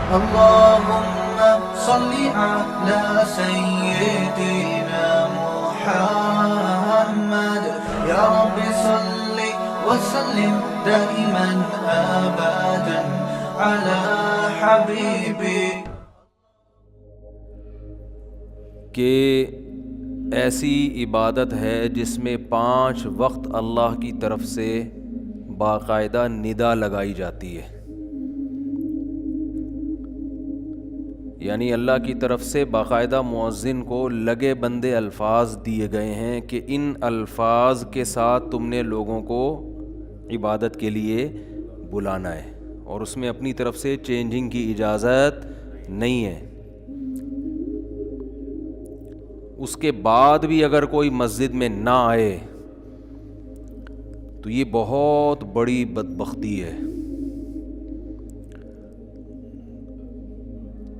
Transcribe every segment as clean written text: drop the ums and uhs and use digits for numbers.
اللهم صل على سيدنا محمد يا رب صل وسلم دائما أبدا على حبيبي. کہ ایسی عبادت ہے جس میں 5 وقت اللہ کی طرف سے باقاعدہ ندا لگائی جاتی ہے، یعنی اللہ کی طرف سے باقاعدہ مؤذن کو لگے بندے الفاظ دیے گئے ہیں کہ ان الفاظ کے ساتھ تم نے لوگوں کو عبادت کے لیے بلانا ہے، اور اس میں اپنی طرف سے چینجنگ کی اجازت نہیں ہے. اس کے بعد بھی اگر کوئی مسجد میں نہ آئے تو یہ بہت بڑی بدبختی ہے.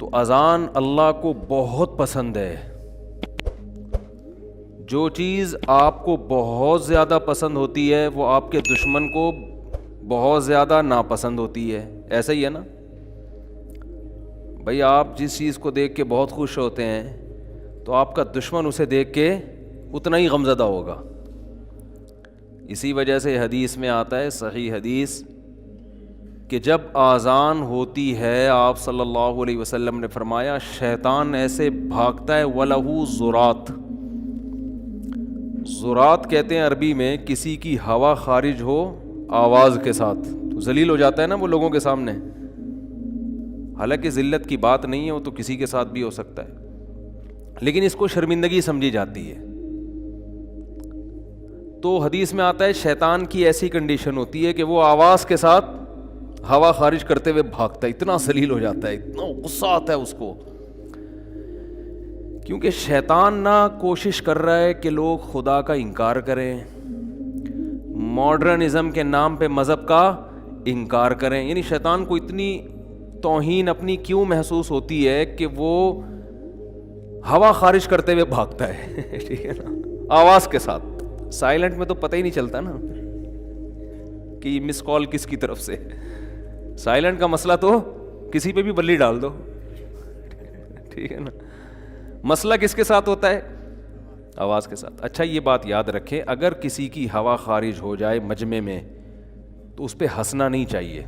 تو اذان اللہ کو بہت پسند ہے. جو چیز آپ کو بہت زیادہ پسند ہوتی ہے وہ آپ کے دشمن کو بہت زیادہ ناپسند ہوتی ہے. ایسا ہی ہے نا بھائی، آپ جس چیز کو دیکھ کے بہت خوش ہوتے ہیں تو آپ کا دشمن اسے دیکھ کے اتنا ہی غمزدہ ہوگا. اسی وجہ سے حدیث میں آتا ہے، صحیح حدیث، کہ جب آذان ہوتی ہے آپ صلی اللہ علیہ وسلم نے فرمایا شیطان ایسے بھاگتا ہے وَلَهُ زُرَات. زُرَات کہتے ہیں عربی میں کسی کی ہوا خارج ہو آواز کے ساتھ، تو ذلیل ہو جاتا ہے نا وہ لوگوں کے سامنے. حالانکہ ذلت کی بات نہیں ہے، وہ تو کسی کے ساتھ بھی ہو سکتا ہے، لیکن اس کو شرمندگی سمجھی جاتی ہے. تو حدیث میں آتا ہے شیطان کی ایسی کنڈیشن ہوتی ہے کہ وہ آواز کے ساتھ ہوا خارج کرتے ہوئے بھاگتا ہے، اتنا ذلیل ہو جاتا ہے، اتنا غصہ آتا ہے اس کو، کیونکہ شیطان نہ کوشش کر رہا ہے کہ لوگ خدا کا انکار کریں، ماڈرنزم کے نام پہ مذہب کا انکار کریں. یعنی شیطان کو اتنی توہین اپنی کیوں محسوس ہوتی ہے کہ وہ ہوا خارج کرتے ہوئے بھاگتا ہے ٹھیک ہے نا، آواز کے ساتھ. سائلنٹ میں تو پتہ ہی نہیں چلتا نا کہ یہ مس کال کس کی طرف سے. سائلنٹ کا مسئلہ تو کسی پہ بھی بلی ڈال دو ٹھیک ہے نا. مسئلہ کس کے ساتھ ہوتا ہے؟ آواز کے ساتھ. اچھا یہ بات یاد رکھیں، اگر کسی کی ہوا خارج ہو جائے مجمع میں تو اس پہ ہنسنا نہیں چاہیے.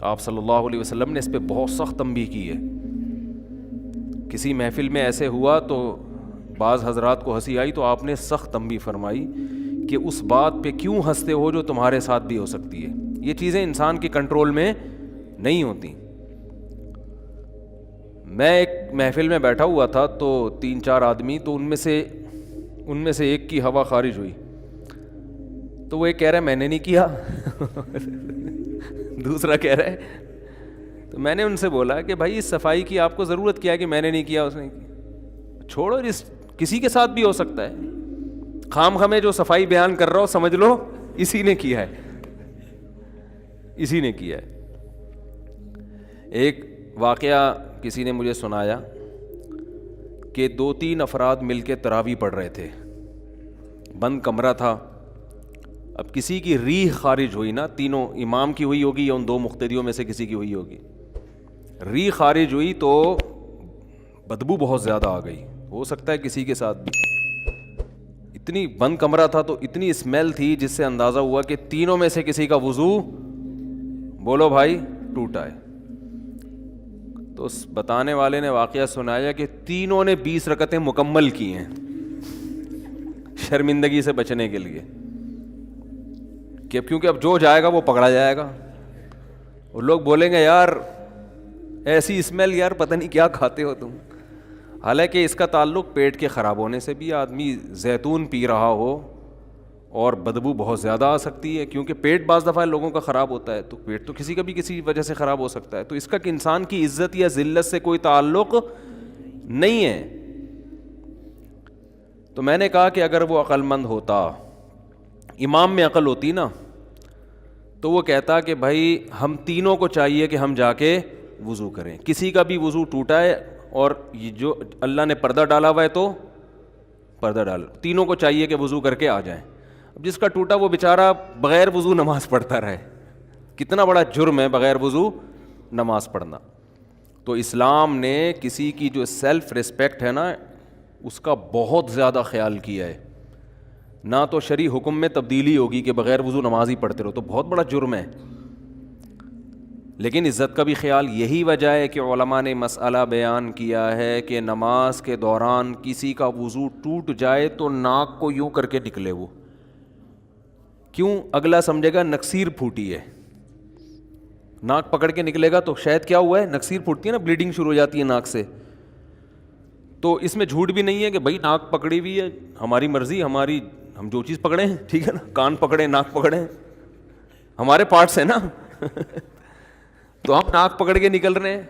آپ صلی اللہ علیہ وسلم نے اس پہ بہت سخت تنبیہ کی ہے. کسی محفل میں ایسے ہوا تو بعض حضرات کو ہنسی آئی تو آپ نے سخت تنبیہ فرمائی کہ اس بات پہ کیوں ہنستے ہو جو تمہارے ساتھ بھی ہو سکتی ہے. یہ چیزیں انسان کے کنٹرول میں نہیں ہوتی. میں ایک محفل میں بیٹھا ہوا تھا تو 3-4 آدمی، تو ان میں سے ایک کی ہوا خارج ہوئی تو وہ ایک کہہ رہا ہے میں نے نہیں کیا دوسرا کہہ رہا ہے. تو میں نے ان سے بولا کہ بھائی اس صفائی کی آپ کو ضرورت کیا کہ میں نے نہیں کیا اس نے کی؟ چھوڑو، کسی کے ساتھ بھی ہو سکتا ہے. خام خامے جو صفائی بیان کر رہا ہو سمجھ لو اسی نے کیا ہے، اسی نے کیا ہے. ایک واقعہ کسی نے مجھے سنایا کہ 2-3 افراد مل کے تراویح پڑھ رہے تھے، بند کمرہ تھا. اب کسی کی ریح خارج ہوئی نا، تینوں امام کی ہوئی ہوگی یا ان 2 مقتدیوں میں سے کسی کی ہوئی ہوگی. ریح خارج ہوئی تو بدبو بہت زیادہ آ گئی، ہو سکتا ہے کسی کے ساتھ بھی. اتنی بند کمرہ تھا تو اتنی اسمیل تھی جس سے اندازہ ہوا کہ تینوں میں سے کسی کا وضو بولو بھائی ٹوٹا ہے. تو اس بتانے والے نے واقعہ سنایا کہ تینوں نے 20 رکعتیں مکمل کی ہیں شرمندگی سے بچنے کے لیے، کہ کیونکہ اب جو جائے گا وہ پکڑا جائے گا اور لوگ بولیں گے یار ایسی اسمیل، یار پتہ نہیں کیا کھاتے ہو تم. حالانکہ اس کا تعلق پیٹ کے خراب ہونے سے بھی. آدمی زیتون پی رہا ہو اور بدبو بہت زیادہ آ سکتی ہے، کیونکہ پیٹ بعض دفعہ لوگوں کا خراب ہوتا ہے، تو پیٹ تو کسی کا بھی کسی وجہ سے خراب ہو سکتا ہے. تو اس کا کہ انسان کی عزت یا ذلت سے کوئی تعلق نہیں ہے. تو میں نے کہا کہ اگر وہ عقل مند ہوتا، امام میں عقل ہوتی نا، تو وہ کہتا کہ بھائی ہم تینوں کو چاہیے کہ ہم جا کے وضو کریں. کسی کا بھی وضو ٹوٹا ہے اور یہ جو اللہ نے پردہ ڈالا ہوا ہے تو پردہ ڈالو، تینوں کو چاہیے کہ وضو کر کے آ جائیں. اب جس کا ٹوٹا وہ بیچارہ بغیر وضو نماز پڑھتا رہے، کتنا بڑا جرم ہے بغیر وضو نماز پڑھنا. تو اسلام نے کسی کی جو سیلف ریسپیکٹ ہے نا اس کا بہت زیادہ خیال کیا ہے. نہ تو شرعی حکم میں تبدیلی ہوگی کہ بغیر وضو نماز ہی پڑھتے رہو تو بہت بڑا جرم ہے, لیکن عزت کا بھی خیال. یہی وجہ ہے کہ علماء نے مسئلہ بیان کیا ہے کہ نماز کے دوران کسی کا وضو ٹوٹ جائے تو ناک کو یوں کر کے نکلے وہ. کیوں؟ اگلا سمجھے گا نکسیر پھوٹی ہے. ناک پکڑ کے نکلے گا تو شاید کیا ہوا ہے, نکسیر پھوٹتی ہے نا, بلیڈنگ شروع ہو جاتی ہے ناک سے. تو اس میں جھوٹ بھی نہیں ہے کہ بھائی ناک پکڑی ہوئی ہے, ہماری مرضی, ہم جو چیز پکڑے ہیں, ٹھیک ہے نا, کان پکڑے, ناک پکڑے, ہمارے پارٹس ہیں نا تو ہم ناک پکڑ کے نکل رہے ہیں,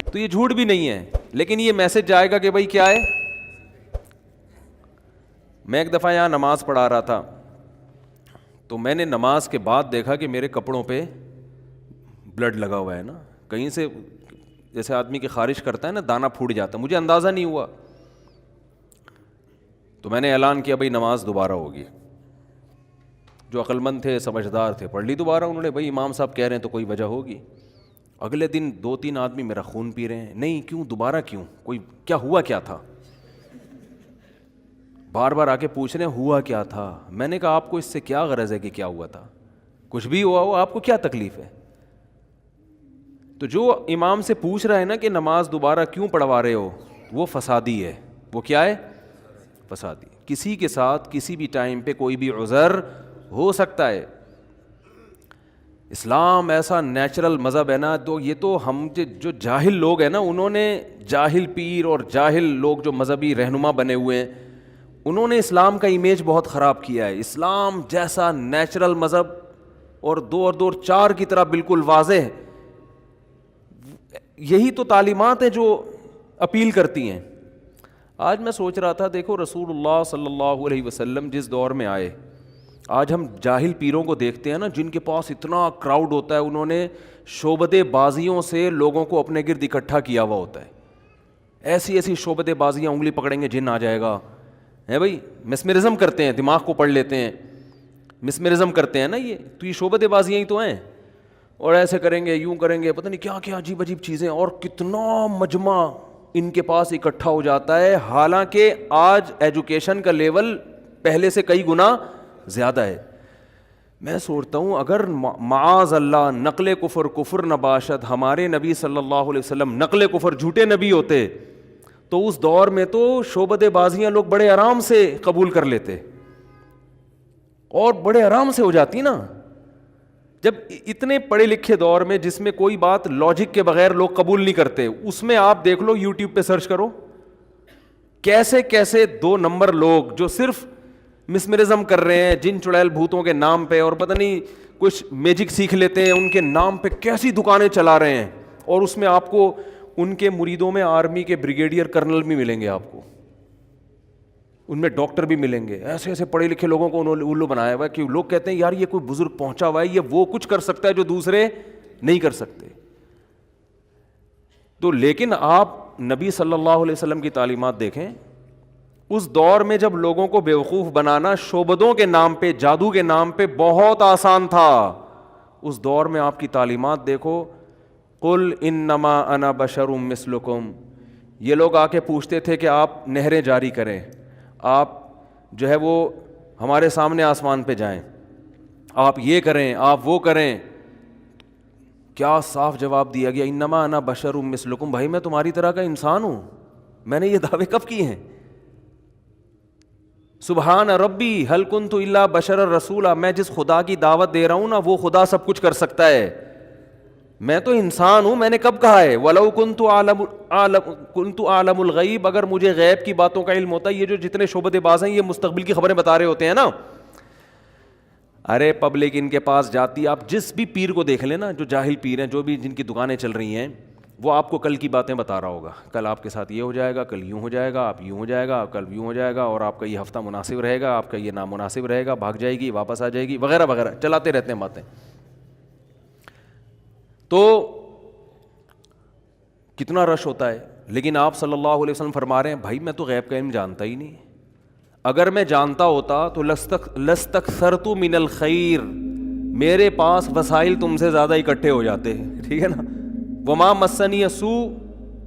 تو یہ جھوٹ بھی نہیں ہے. لیکن یہ میسج جائے گا کہ بھائی کیا ہے. میں ایک دفعہ یہاں نماز پڑھا رہا تھا تو میں نے نماز کے بعد دیکھا کہ میرے کپڑوں پہ بلڈ لگا ہوا ہے نا, کہیں سے جیسے آدمی کی خارش کرتا ہے نا, دانہ پھوٹ جاتا ہے. مجھے اندازہ نہیں ہوا تو میں نے اعلان کیا بھائی نماز دوبارہ ہوگی. جو عقل مند تھے, سمجھدار تھے, پڑھ لی دوبارہ. انہوں نے بھائی امام صاحب کہہ رہے ہیں تو کوئی وجہ ہوگی. اگلے دن 2-3 آدمی میرا خون پی رہے ہیں. نہیں, کیوں دوبارہ کیوں, کوئی کیا ہوا, کیا تھا, بار بار آ کے پوچھ رہے ہیں ہوا کیا تھا. میں نے کہا آپ کو اس سے کیا غرض ہے کہ کیا ہوا تھا, کچھ بھی ہوا ہو, آپ کو کیا تکلیف ہے. تو جو امام سے پوچھ رہا ہے نا کہ نماز دوبارہ کیوں پڑھوا رہے ہو, وہ فسادی ہے. وہ کیا ہے, فسادی. کسی کے ساتھ کسی بھی ٹائم پہ کوئی بھی عذر ہو سکتا ہے. اسلام ایسا نیچرل مذہب ہے نا, تو یہ تو ہم جو جاہل لوگ ہیں نا, انہوں نے جاہل پیر اور جاہل لوگ جو مذہبی رہنما بنے ہوئے ہیں, انہوں نے اسلام کا امیج بہت خراب کیا ہے. اسلام جیسا نیچرل مذہب اور 2 اور 2 4 کی طرح بالکل واضح ہے, یہی تو تعلیمات ہیں جو اپیل کرتی ہیں. آج میں سوچ رہا تھا, دیکھو رسول اللہ صلی اللہ علیہ وسلم جس دور میں آئے, آج ہم جاہل پیروں کو دیکھتے ہیں نا جن کے پاس اتنا کراؤڈ ہوتا ہے, انہوں نے شعبدے بازیوں سے لوگوں کو اپنے گرد اکٹھا کیا ہوا ہوتا ہے. ایسی ایسی شعبدے بازیاں, انگلی پکڑیں گے جن آ جائے گا, ہے بھائی, مسمرزم کرتے ہیں, دماغ کو پڑھ لیتے ہیں, مسمرزم کرتے ہیں نا, یہ تو یہ شعبدے بازیاں ہی تو ہیں. اور ایسے کریں گے, یوں کریں گے, پتہ نہیں کیا کیا عجیب عجیب چیزیں, اور کتنا مجمع ان کے پاس اکٹھا ہو جاتا ہے. حالانکہ آج ایجوکیشن کا لیول پہلے سے کئی گنا زیادہ ہے. میں سوچتا ہوں اگر معاذ اللہ نقل کفر نہ باشد, ہمارے نبی صلی اللہ علیہ وسلم نقل کفر جھوٹے نبی ہوتے تو اس دور میں تو شعبدے بازیاں لوگ بڑے آرام سے قبول کر لیتے, اور بڑے آرام سے ہو جاتی نا. جب اتنے پڑھے لکھے دور میں جس میں کوئی بات لاجک کے بغیر لوگ قبول نہیں کرتے, اس میں آپ دیکھ لو, یوٹیوب پہ سرچ کرو, کیسے کیسے 2 نمبر لوگ جو صرف مسمرزم کر رہے ہیں جن چڑیل بھوتوں کے نام پہ, اور پتہ نہیں کچھ میجک سیکھ لیتے ہیں ان کے نام پہ, کیسی دکانیں چلا رہے ہیں. اور اس میں آپ کو ان کے مریدوں میں آرمی کے بریگیڈیئر کرنل بھی ملیں گے, آپ کو ان میں ڈاکٹر بھی ملیں گے. ایسے ایسے پڑھے لکھے لوگوں کو انہوں نے الو بنایا ہوا ہے کہ لوگ کہتے ہیں یار یہ کوئی بزرگ پہنچا ہوا ہے, یہ وہ کچھ کر سکتا ہے جو دوسرے نہیں کر سکتے. تو لیکن آپ نبی صلی اللہ علیہ وسلم کی تعلیمات دیکھیں, اس دور میں جب لوگوں کو بیوقوف بنانا شعبدوں کے نام پہ, جادو کے نام پہ بہت آسان تھا. اس دور میں آپ کی تعلیمات دیکھو, قل انما انا بشر مثلکم. یہ لوگ آ کے پوچھتے تھے کہ آپ نہریں جاری کریں, آپ جو ہے وہ ہمارے سامنے آسمان پہ جائیں, آپ یہ کریں, آپ وہ کریں. کیا صاف جواب دیا گیا, انما انا بشر مثلکم. بھائی میں تمہاری طرح کا انسان ہوں, میں نے یہ دعوے کب کیے ہیں. سبحان ربی هل كنت الا بشر رسولا. میں جس خدا کی دعوت دے رہا ہوں نا وہ خدا سب کچھ کر سکتا ہے, میں تو انسان ہوں. میں نے کب کہا ہے وَلَوْ كُنْتُ عَالَمُ الْغَيْبِ, اگر مجھے غیب کی باتوں کا علم ہوتا. یہ جو جتنے شعبدے باز ہیں یہ مستقبل کی خبریں بتا رہے ہوتے ہیں نا. ارے پبلک ان کے پاس جاتی, آپ جس بھی پیر کو دیکھ لیں نا, جو جاہل پیر ہیں, جو بھی جن کی دکانیں چل رہی ہیں, وہ آپ کو کل کی باتیں بتا رہا ہوگا. کل آپ کے ساتھ یہ ہو جائے گا, کل یوں ہو جائے گا, آپ یوں ہو جائے گا, کل یوں ہو جائے گا, اور آپ کا یہ ہفتہ مناسب رہے گا, آپ کا یہ نامناسب رہے گا, بھاگ جائے گی, واپس آ جائے گی, وغیرہ وغیرہ, چلاتے رہتے ہیں باتیں. تو کتنا رش ہوتا ہے. لیکن آپ صلی اللہ علیہ وسلم فرما رہے ہیں بھائی میں تو غیب کا علم جانتا ہی نہیں, اگر میں جانتا ہوتا تو لستکثرت من الخیر, میرے پاس وسائل تم سے زیادہ اکٹھے ہو جاتے. ٹھیک ہے نا, وما مسنی سوء،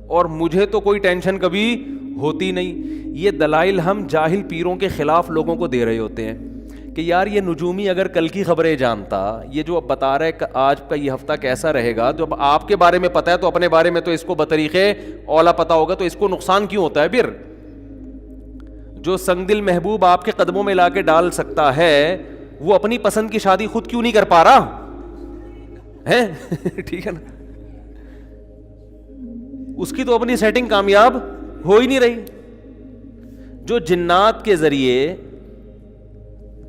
اور مجھے تو کوئی ٹینشن کبھی ہوتی نہیں. یہ دلائل ہم جاہل پیروں کے خلاف لوگوں کو دے رہے ہوتے ہیں کہ یار یہ نجومی اگر کل کی خبریں جانتا، یہ جو اب بتا رہا ہے کہ آج کا یہ ہفتہ کیسا رہے گا، جب آپ کے بارے میں پتہ ہے تو اپنے بارے میں تو اس کو بطریقے اولا پتہ ہوگا، تو اس کو نقصان کیوں ہوتا ہے پھر؟ جو سنگ دل محبوب آپ کے قدموں میں لا کے ڈال سکتا ہے، وہ اپنی پسند کی شادی خود کیوں نہیں کر پا رہا ہے؟ ٹھیک ہے نا، اس کی تو اپنی سیٹنگ کامیاب ہو ہی نہیں رہی. جو جنات کے ذریعے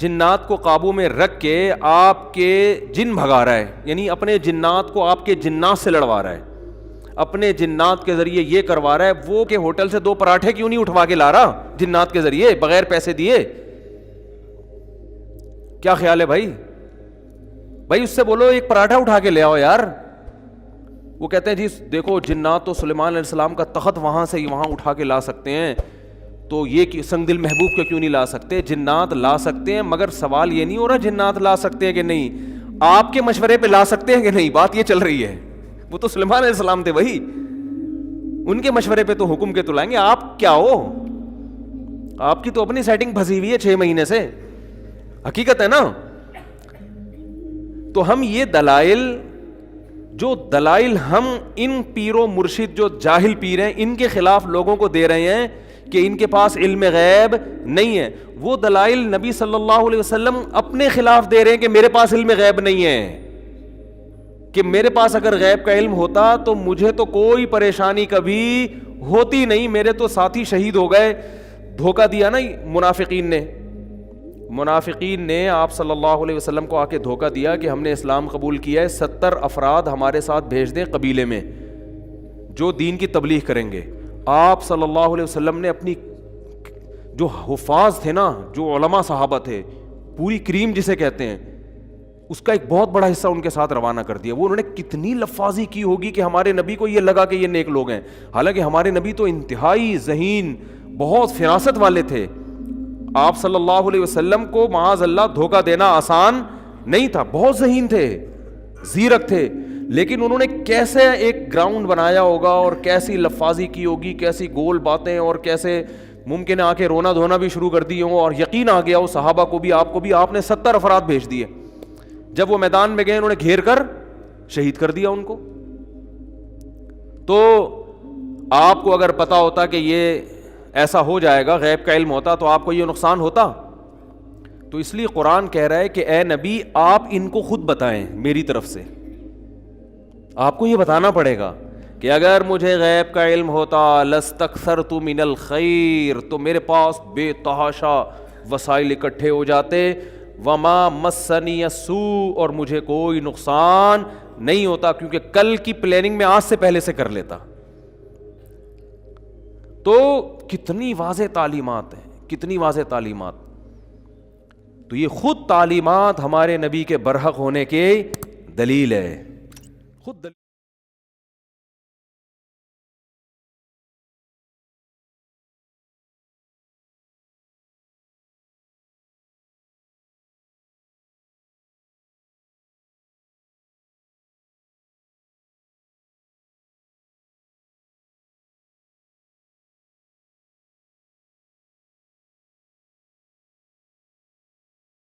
جنات کو قابو میں رکھ کے آپ کے جن بھگا رہا ہے، یعنی اپنے جنات کو آپ کے جنات سے لڑوا رہا ہے، اپنے جنات کے ذریعے یہ کروا رہا ہے، وہ کہ ہوٹل سے 2 پراٹھے کیوں نہیں اٹھوا کے لا رہا جنات کے ذریعے بغیر پیسے دیے؟ کیا خیال ہے بھائی؟ بھائی اس سے بولو ایک پراٹھا اٹھا کے لے آؤ یار. وہ کہتے ہیں جی دیکھو جنات تو سلیمان علیہ السلام کا تخت وہاں سے وہاں اٹھا کے لا سکتے ہیں، تو یہ سنگ دل محبوب کو کیوں نہیں لا سکتے؟ جنات لا سکتے ہیں، مگر سوال یہ نہیں ہو رہا جنات لا سکتے ہیں کہ نہیں، آپ کے مشورے پہ لا سکتے ہیں کہ نہیں، بات یہ چل رہی ہے. وہ تو سلیمان علیہ السلام تھے وہی، ان کے مشورے پہ تو حکم کے تو لائیں گے. آپ کیا ہو؟ آپ کی تو اپنی سیٹنگ پھنسی ہوئی ہے 6 مہینے سے، حقیقت ہے نا. تو ہم یہ دلائل ہم ان پیر و مرشد جو جاہل پیر ہیں ان کے خلاف لوگوں کو دے رہے ہیں کہ ان کے پاس علم غیب نہیں ہے. وہ دلائل نبی صلی اللہ علیہ وسلم اپنے خلاف دے رہے ہیں کہ میرے پاس علم غیب نہیں ہے، کہ میرے پاس اگر غیب کا علم ہوتا تو مجھے تو کوئی پریشانی کبھی ہوتی نہیں، میرے تو ساتھی شہید ہو گئے. دھوکہ دیا نا منافقین نے آپ صلی اللہ علیہ وسلم کو آ کے دھوکہ دیا کہ ہم نے اسلام قبول کیا ہے، 70 افراد ہمارے ساتھ بھیج دیں قبیلے میں جو دین کی تبلیغ کریں گے. آپ صلی اللہ علیہ وسلم نے اپنی جو حفاظ تھے نا، جو علماء صحابہ تھے، پوری کریم جسے کہتے ہیں، اس کا ایک بہت بڑا حصہ ان کے ساتھ روانہ کر دیا. وہ انہوں نے کتنی لفاظی کی ہوگی کہ ہمارے نبی کو یہ لگا کہ یہ نیک لوگ ہیں، حالانکہ ہمارے نبی تو انتہائی ذہین، بہت فراست والے تھے. آپ صلی اللہ علیہ وسلم کو معاذ اللہ دھوکہ دینا آسان نہیں تھا، بہت ذہین تھے، زیرک تھے. لیکن انہوں نے کیسے ایک گراؤنڈ بنایا ہوگا اور کیسی لفاظی کی ہوگی، کیسی گول باتیں، اور کیسے ممکن ہے آ کے رونا دھونا بھی شروع کر دی ہوں، اور یقین آ گیا ہو صحابہ کو بھی، آپ کو بھی. آپ نے 70 افراد بھیج دیے. جب وہ میدان میں گئے انہوں نے گھیر کر شہید کر دیا ان کو. تو آپ کو اگر پتا ہوتا کہ یہ ایسا ہو جائے گا، غیب کا علم ہوتا، تو آپ کو یہ نقصان ہوتا؟ تو اس لیے قرآن کہہ رہا ہے کہ اے نبی آپ ان کو خود بتائیں، میری طرف سے آپ کو یہ بتانا پڑے گا کہ اگر مجھے غیب کا علم ہوتا لستکثرت من الخیر، تو میرے پاس بے تحاشا وسائل اکٹھے ہو جاتے. وما مسنی السوء، اور مجھے کوئی نقصان نہیں ہوتا، کیونکہ کل کی پلاننگ میں آج سے پہلے سے کر لیتا. تو کتنی واضح تعلیمات ہیں، کتنی واضح تعلیمات. تو یہ خود تعلیمات ہمارے نبی کے برحق ہونے کی دلیل ہے، خود دلیل.